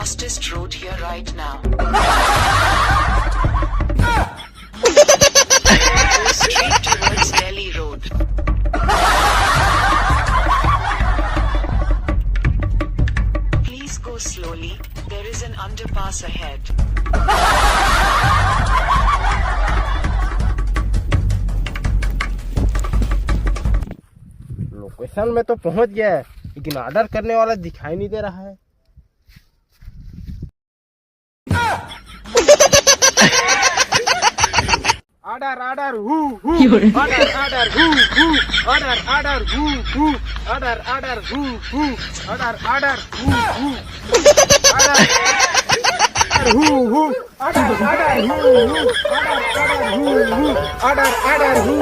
fastest road here right now. Go straight towards Delhi Road. Please go slowly, there is an underpass ahead. Location में तो पहुंच गया है, लेकिन order करने वाला दिखाई नहीं दे रहा है। Order order who order order who order order who order order who order order who order who order order who order order who order order who